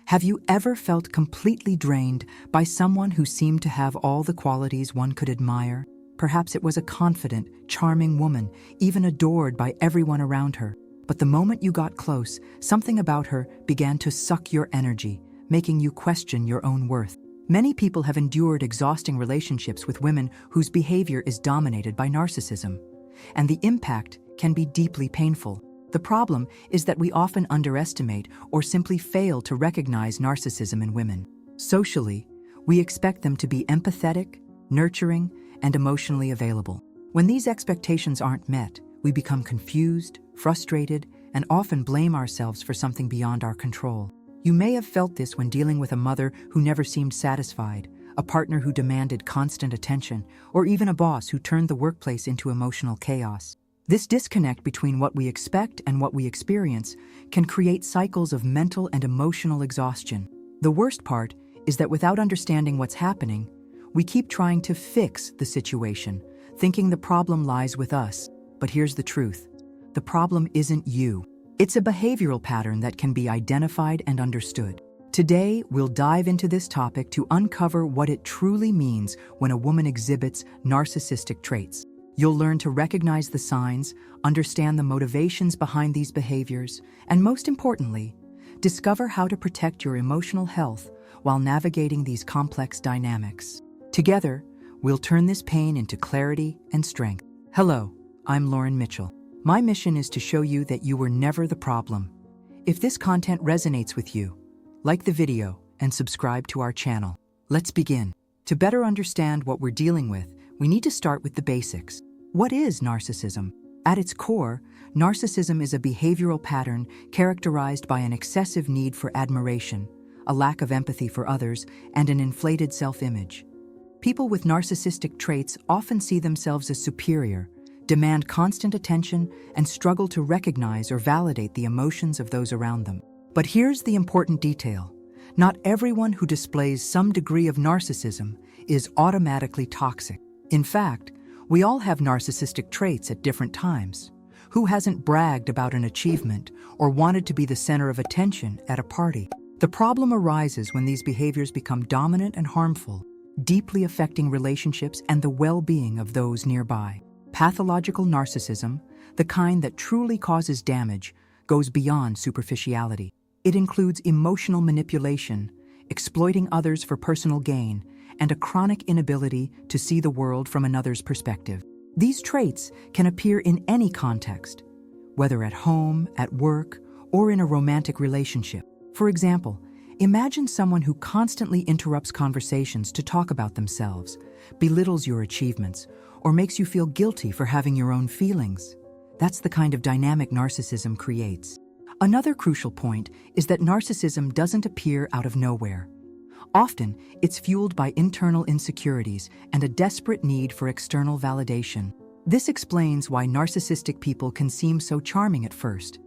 Have you ever felt completely drained by someone who seemed to have all the qualities one could admire? Perhaps it was a confident, charming woman, even adored by everyone around her. But the moment you got close, something about her began to suck your energy, making you question your own worth. Many people have endured exhausting relationships with women whose behavior is dominated by narcissism, and the impact can be deeply painful. The problem is that we often underestimate or simply fail to recognize narcissism in women. Socially, we expect them to be empathetic, nurturing, and emotionally available. When these expectations aren't met, we become confused, frustrated, and often blame ourselves for something beyond our control. You may have felt this when dealing with a mother who never seemed satisfied, a partner who demanded constant attention, or even a boss who turned the workplace into emotional chaos. This disconnect between what we expect and what we experience can create cycles of mental and emotional exhaustion. The worst part is that without understanding what's happening, we keep trying to fix the situation, thinking the problem lies with us. But here's the truth. The problem isn't you. It's a behavioral pattern that can be identified and understood. Today, we'll dive into this topic to uncover what it truly means when a woman exhibits narcissistic traits. You'll learn to recognize the signs, understand the motivations behind these behaviors, and most importantly, discover how to protect your emotional health while navigating these complex dynamics. Together, we'll turn this pain into clarity and strength. Hello, I'm Lauren Mitchell. My mission is to show you that you were never the problem. If this content resonates with you, like the video and subscribe to our channel. Let's begin. To better understand what we're dealing with, we need to start with the basics. What is narcissism? At its core, narcissism is a behavioral pattern characterized by an excessive need for admiration, a lack of empathy for others, and an inflated self-image. People with narcissistic traits often see themselves as superior, demand constant attention, and struggle to recognize or validate the emotions of those around them. But here's the important detail. Not everyone who displays some degree of narcissism is automatically toxic. In fact, we all have narcissistic traits at different times. Who hasn't bragged about an achievement or wanted to be the center of attention at a party? The problem arises when these behaviors become dominant and harmful, deeply affecting relationships and the well-being of those nearby. Pathological narcissism, the kind that truly causes damage, goes beyond superficiality. It includes emotional manipulation, exploiting others for personal gain, and a chronic inability to see the world from another's perspective. These traits can appear in any context, whether at home, at work, or in a romantic relationship. For example, imagine someone who constantly interrupts conversations to talk about themselves, belittles your achievements, or makes you feel guilty for having your own feelings. That's the kind of dynamic narcissism creates. Another crucial point is that narcissism doesn't appear out of nowhere. Often, it's fueled by internal insecurities and a desperate need for external validation. This explains why narcissistic people can seem so charming at first.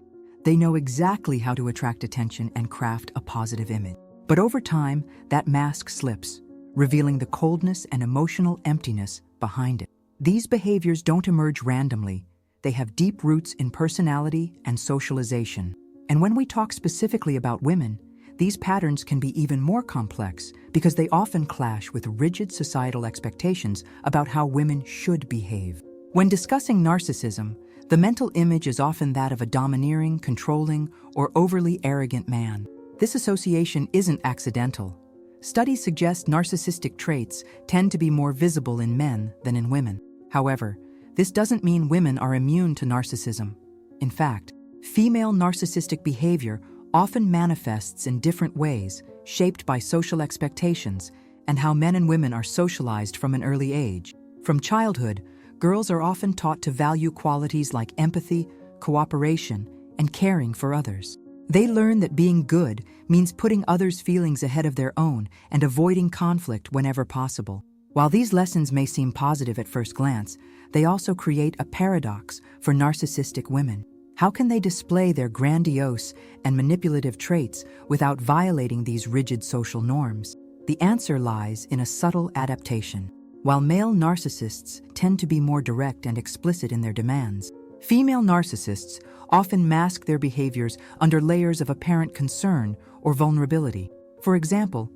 They know exactly how to attract attention and craft a positive image. But over time, that mask slips, revealing the coldness and emotional emptiness behind it. These behaviors don't emerge randomly. They have deep roots in personality and socialization. And when we talk specifically about women, these patterns can be even more complex because they often clash with rigid societal expectations about how women should behave. When discussing narcissism, the mental image is often that of a domineering, controlling, or overly arrogant man. This association isn't accidental. Studies suggest narcissistic traits tend to be more visible in men than in women. However, this doesn't mean women are immune to narcissism. In fact, female narcissistic behavior often manifests in different ways, shaped by social expectations and how men and women are socialized from an early age. From childhood, girls are often taught to value qualities like empathy, cooperation, and caring for others. They learn that being good means putting others' feelings ahead of their own and avoiding conflict whenever possible. While these lessons may seem positive at first glance, they also create a paradox for narcissistic women. How can they display their grandiose and manipulative traits without violating these rigid social norms? The answer lies in a subtle adaptation. While male narcissists tend to be more direct and explicit in their demands, Female narcissists often mask their behaviors under layers of apparent concern or vulnerability. For example,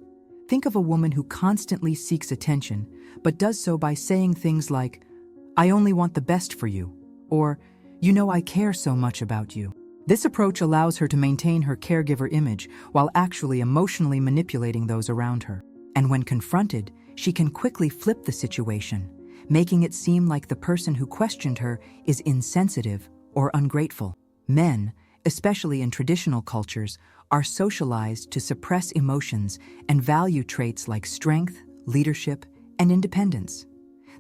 think of a woman who constantly seeks attention, but does so by saying things like, "I only want the best for you," or, "You know I care so much about you." This approach allows her to maintain her caregiver image while actually emotionally manipulating those around her. And when confronted, she can quickly flip the situation, making it seem like the person who questioned her is insensitive or ungrateful. Men, especially in traditional cultures, are socialized to suppress emotions and value traits like strength, leadership, and independence.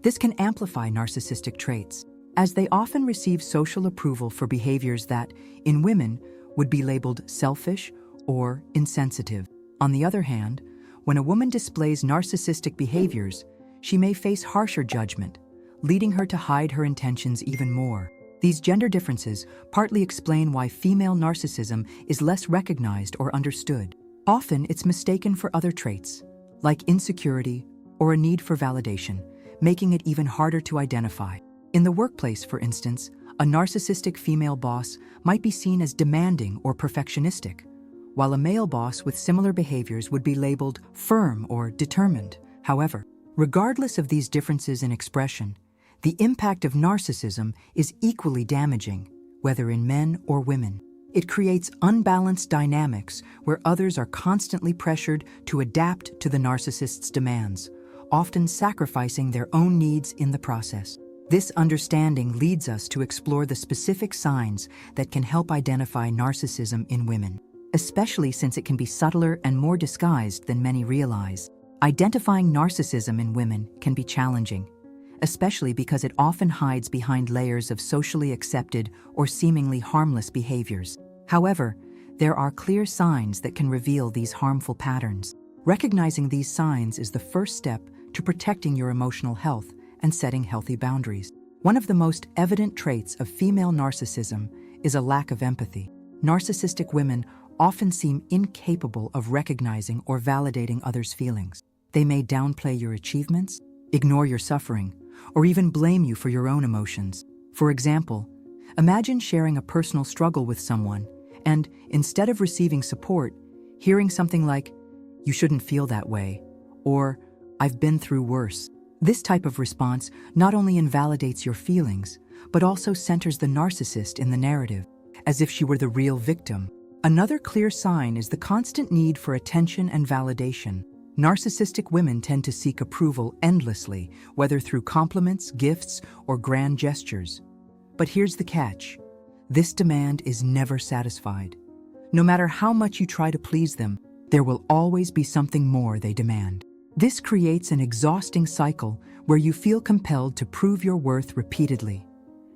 This can amplify narcissistic traits, as they often receive social approval for behaviors that, in women, would be labeled selfish or insensitive. On the other hand, when a woman displays narcissistic behaviors, she may face harsher judgment, leading her to hide her intentions even more. These gender differences partly explain why female narcissism is less recognized or understood. Often it's mistaken for other traits, like insecurity or a need for validation, making it even harder to identify. In the workplace, for instance, a narcissistic female boss might be seen as demanding or perfectionistic, while a male boss with similar behaviors would be labeled firm or determined. However, regardless of these differences in expression, the impact of narcissism is equally damaging, whether in men or women. It creates unbalanced dynamics where others are constantly pressured to adapt to the narcissist's demands, often sacrificing their own needs in the process. This understanding leads us to explore the specific signs that can help identify narcissism in women, especially since it can be subtler and more disguised than many realize. Identifying narcissism in women can be challenging, especially because it often hides behind layers of socially accepted or seemingly harmless behaviors. However, there are clear signs that can reveal these harmful patterns. Recognizing these signs is the first step to protecting your emotional health and setting healthy boundaries. One of the most evident traits of female narcissism is a lack of empathy. Narcissistic women often seem incapable of recognizing or validating others' feelings. They may downplay your achievements, ignore your suffering, or even blame you for your own emotions. For example, imagine sharing a personal struggle with someone and, instead of receiving support, hearing something like, "You shouldn't feel that way," or "I've been through worse." This type of response not only invalidates your feelings, but also centers the narcissist in the narrative, as if she were the real victim. Another clear sign is the constant need for attention and validation. Narcissistic women tend to seek approval endlessly, whether through compliments, gifts, or grand gestures. But here's the catch: this demand is never satisfied. No matter how much you try to please them, there will always be something more they demand. This creates an exhausting cycle where you feel compelled to prove your worth repeatedly,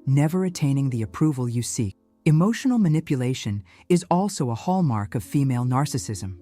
never attaining the approval you seek. Emotional manipulation is also a hallmark of female narcissism.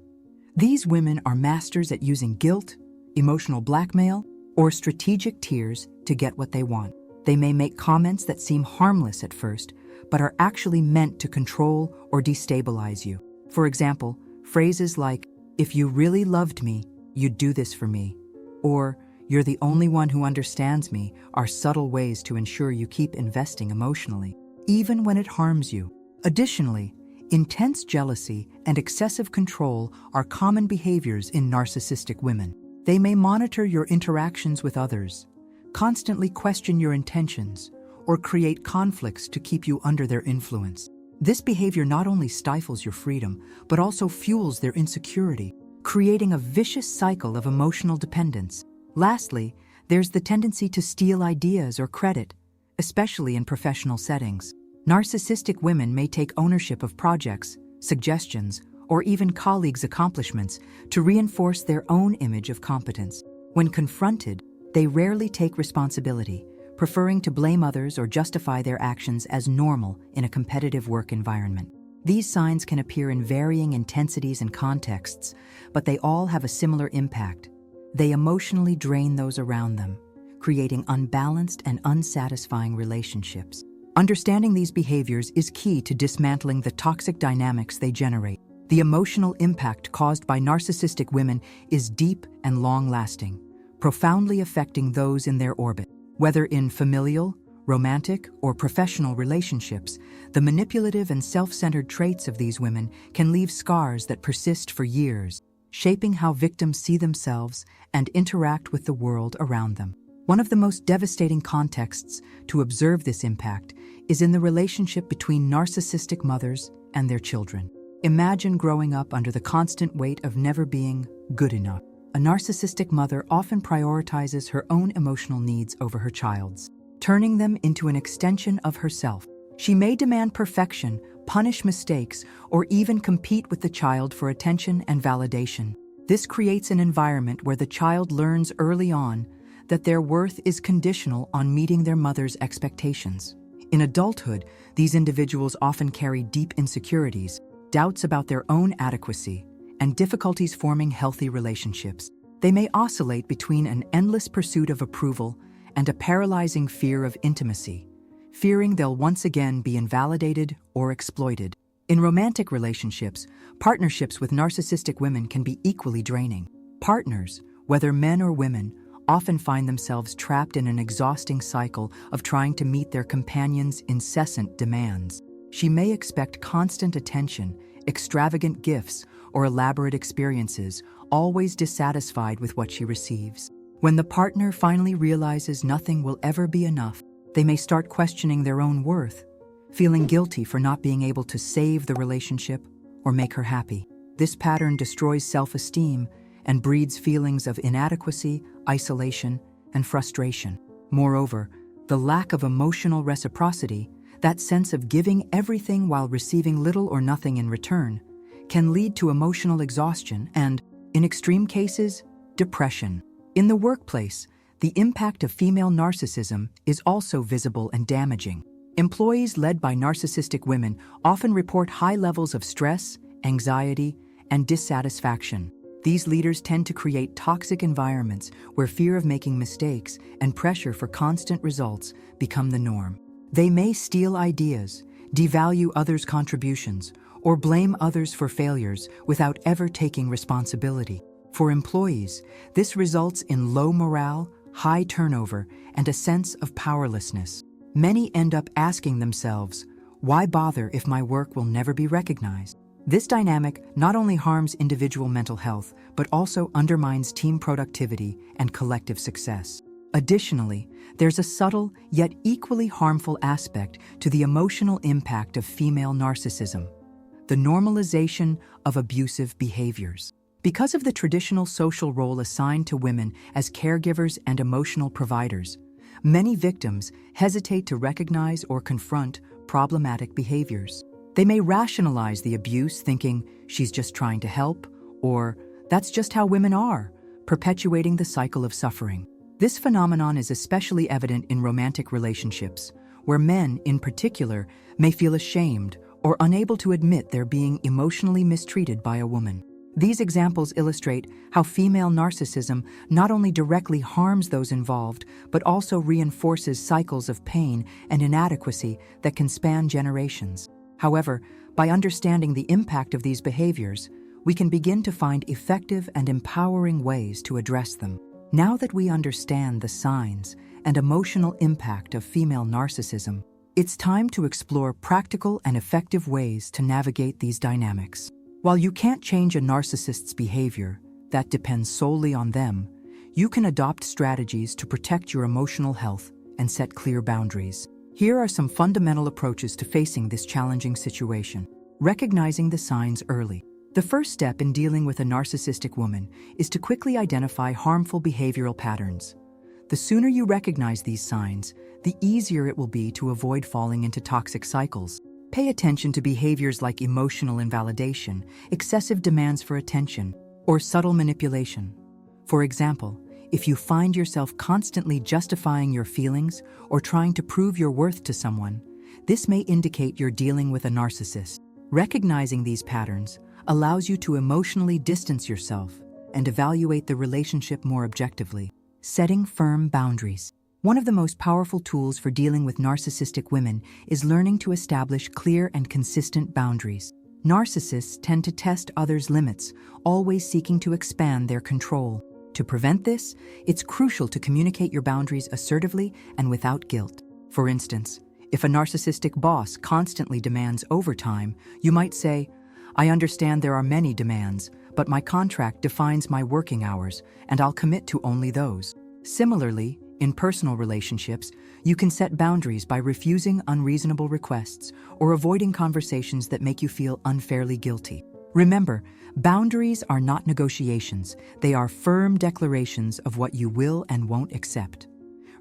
These women are masters at using guilt, emotional blackmail, or strategic tears to get what they want. They may make comments that seem harmless at first, but are actually meant to control or destabilize you. For example, phrases like, "If you really loved me, you'd do this for me," or "You're the only one who understands me," are subtle ways to ensure you keep investing emotionally, even when it harms you. Additionally, intense jealousy and excessive control are common behaviors in narcissistic women. They may monitor your interactions with others, constantly question your intentions, or create conflicts to keep you under their influence. This behavior not only stifles your freedom, but also fuels their insecurity, creating a vicious cycle of emotional dependence. Lastly, there's the tendency to steal ideas or credit, especially in professional settings. Narcissistic women may take ownership of projects, suggestions, or even colleagues' accomplishments to reinforce their own image of competence. When confronted, they rarely take responsibility, preferring to blame others or justify their actions as normal in a competitive work environment. These signs can appear in varying intensities and contexts, but they all have a similar impact. They emotionally drain those around them, creating unbalanced and unsatisfying relationships. Understanding these behaviors is key to dismantling the toxic dynamics they generate. The emotional impact caused by narcissistic women is deep and long-lasting, profoundly affecting those in their orbit. Whether in familial, romantic, or professional relationships, the manipulative and self-centered traits of these women can leave scars that persist for years, shaping how victims see themselves and interact with the world around them. One of the most devastating contexts to observe this impact is in the relationship between narcissistic mothers and their children. Imagine growing up under the constant weight of never being good enough. A narcissistic mother often prioritizes her own emotional needs over her child's, turning them into an extension of herself. She may demand perfection, punish mistakes, or even compete with the child for attention and validation. This creates an environment where the child learns early on that their worth is conditional on meeting their mother's expectations. In adulthood, these individuals often carry deep insecurities, doubts about their own adequacy, and difficulties forming healthy relationships. They may oscillate between an endless pursuit of approval and a paralyzing fear of intimacy, fearing they'll once again be invalidated or exploited. In romantic relationships, partnerships with narcissistic women can be equally draining. Partners, whether men or women, often find themselves trapped in an exhausting cycle of trying to meet their companion's incessant demands. She may expect constant attention, extravagant gifts, or elaborate experiences, always dissatisfied with what she receives. When the partner finally realizes nothing will ever be enough, they may start questioning their own worth, feeling guilty for not being able to save the relationship or make her happy. This pattern destroys self-esteem and breeds feelings of inadequacy, isolation, and frustration. Moreover, the lack of emotional reciprocity, that sense of giving everything while receiving little or nothing in return, can lead to emotional exhaustion and, in extreme cases, depression. In the workplace, the impact of female narcissism is also visible and damaging. Employees led by narcissistic women often report high levels of stress, anxiety, and dissatisfaction. These leaders tend to create toxic environments where fear of making mistakes and pressure for constant results become the norm. They may steal ideas, devalue others' contributions, or blame others for failures without ever taking responsibility. For employees, this results in low morale, high turnover, and a sense of powerlessness. Many end up asking themselves, why bother if my work will never be recognized? This dynamic not only harms individual mental health, but also undermines team productivity and collective success. Additionally, there's a subtle yet equally harmful aspect to the emotional impact of female narcissism: the normalization of abusive behaviors. Because of the traditional social role assigned to women as caregivers and emotional providers, many victims hesitate to recognize or confront problematic behaviors. They may rationalize the abuse, thinking, she's just trying to help, or that's just how women are, perpetuating the cycle of suffering. This phenomenon is especially evident in romantic relationships, where men, in particular, may feel ashamed or unable to admit they're being emotionally mistreated by a woman. These examples illustrate how female narcissism not only directly harms those involved, but also reinforces cycles of pain and inadequacy that can span generations. However, by understanding the impact of these behaviors, we can begin to find effective and empowering ways to address them. Now that we understand the signs and emotional impact of female narcissism, it's time to explore practical and effective ways to navigate these dynamics. While you can't change a narcissist's behavior, that depends solely on them, you can adopt strategies to protect your emotional health and set clear boundaries. Here are some fundamental approaches to facing this challenging situation. Recognizing the signs early. The first step in dealing with a narcissistic woman is to quickly identify harmful behavioral patterns. The sooner you recognize these signs, the easier it will be to avoid falling into toxic cycles. Pay attention to behaviors like emotional invalidation, excessive demands for attention, or subtle manipulation. For example, if you find yourself constantly justifying your feelings or trying to prove your worth to someone, this may indicate you're dealing with a narcissist. Recognizing these patterns allows you to emotionally distance yourself and evaluate the relationship more objectively. Setting firm boundaries. One of the most powerful tools for dealing with narcissistic women is learning to establish clear and consistent boundaries. Narcissists tend to test others' limits, always seeking to expand their control. To prevent this, it's crucial to communicate your boundaries assertively and without guilt. For instance, if a narcissistic boss constantly demands overtime, you might say, "I understand there are many demands, but my contract defines my working hours, and I'll commit to only those." Similarly, in personal relationships, you can set boundaries by refusing unreasonable requests or avoiding conversations that make you feel unfairly guilty. Remember, boundaries are not negotiations, they are firm declarations of what you will and won't accept.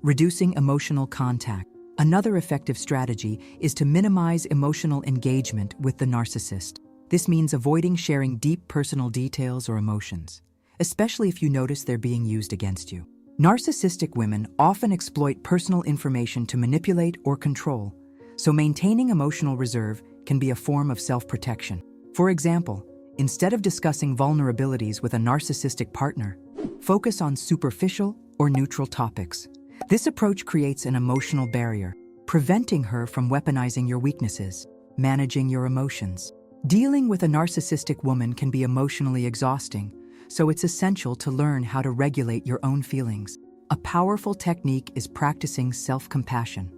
Reducing emotional contact. Another effective strategy is to minimize emotional engagement with the narcissist. This means avoiding sharing deep personal details or emotions, especially if you notice they're being used against you. Narcissistic women often exploit personal information to manipulate or control, so maintaining emotional reserve can be a form of self-protection. For example, instead of discussing vulnerabilities with a narcissistic partner, focus on superficial or neutral topics. This approach creates an emotional barrier, preventing her from weaponizing your weaknesses. Managing your emotions. Dealing with a narcissistic woman can be emotionally exhausting, so it's essential to learn how to regulate your own feelings. A powerful technique is practicing self-compassion,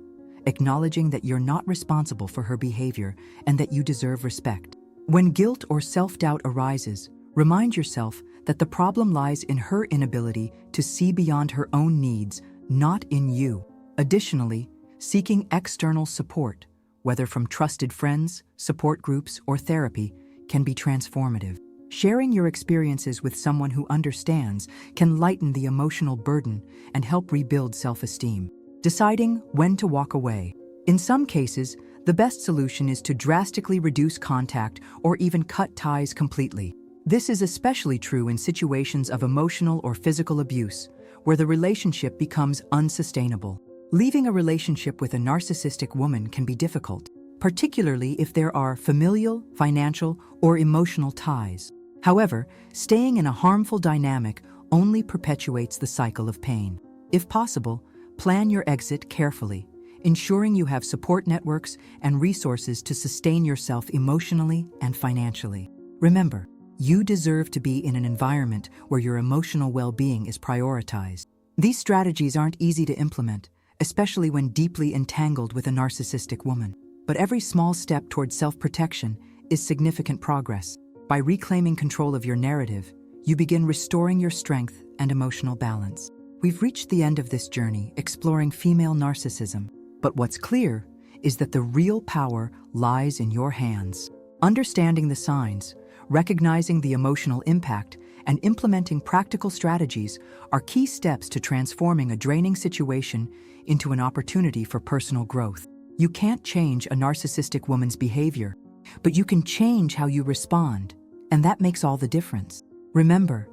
acknowledging that you're not responsible for her behavior and that you deserve respect. When guilt or self-doubt arises, remind yourself that the problem lies in her inability to see beyond her own needs, not in you. Additionally, seeking external support, whether from trusted friends, support groups, or therapy, can be transformative. Sharing your experiences with someone who understands can lighten the emotional burden and help rebuild self-esteem. Deciding when to walk away. In some cases, the best solution is to drastically reduce contact or even cut ties completely. This is especially true in situations of emotional or physical abuse, where the relationship becomes unsustainable. Leaving a relationship with a narcissistic woman can be difficult, particularly if there are familial, financial, or emotional ties. However, staying in a harmful dynamic only perpetuates the cycle of pain. If possible, plan your exit carefully, ensuring you have support networks and resources to sustain yourself emotionally and financially. Remember, you deserve to be in an environment where your emotional well-being is prioritized. These strategies aren't easy to implement, especially when deeply entangled with a narcissistic woman. But every small step toward self-protection is significant progress. By reclaiming control of your narrative, you begin restoring your strength and emotional balance. We've reached the end of this journey exploring female narcissism, but what's clear is that the real power lies in your hands. Understanding the signs, recognizing the emotional impact, and implementing practical strategies are key steps to transforming a draining situation into an opportunity for personal growth. You can't change a narcissistic woman's behavior, but you can change how you respond, and that makes all the difference. Remember,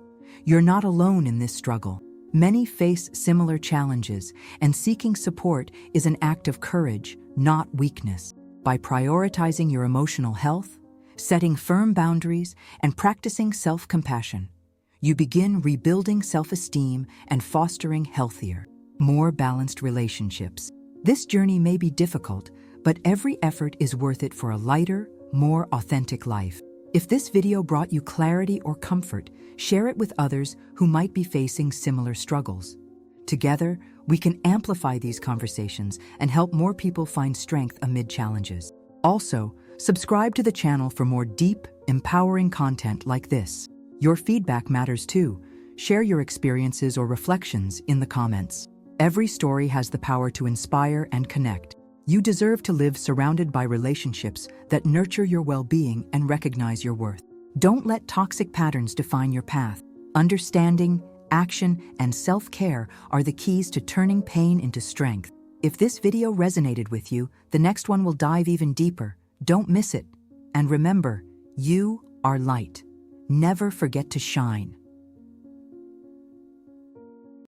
you're not alone in this struggle. Many face similar challenges, and seeking support is an act of courage, not weakness. By prioritizing your emotional health, setting firm boundaries, and practicing self-compassion, you begin rebuilding self-esteem and fostering healthier, more balanced relationships. This journey may be difficult, but every effort is worth it for a lighter, more authentic life. If this video brought you clarity or comfort, share it with others who might be facing similar struggles. Together, we can amplify these conversations and help more people find strength amid challenges. Also, subscribe to the channel for more deep, empowering content like this. Your feedback matters too. Share your experiences or reflections in the comments. Every story has the power to inspire and connect. You deserve to live surrounded by relationships that nurture your well-being and recognize your worth. Don't let toxic patterns define your path. Understanding, action, and self-care are the keys to turning pain into strength. If this video resonated with you, the next one will dive even deeper. Don't miss it. And remember, you are light. Never forget to shine.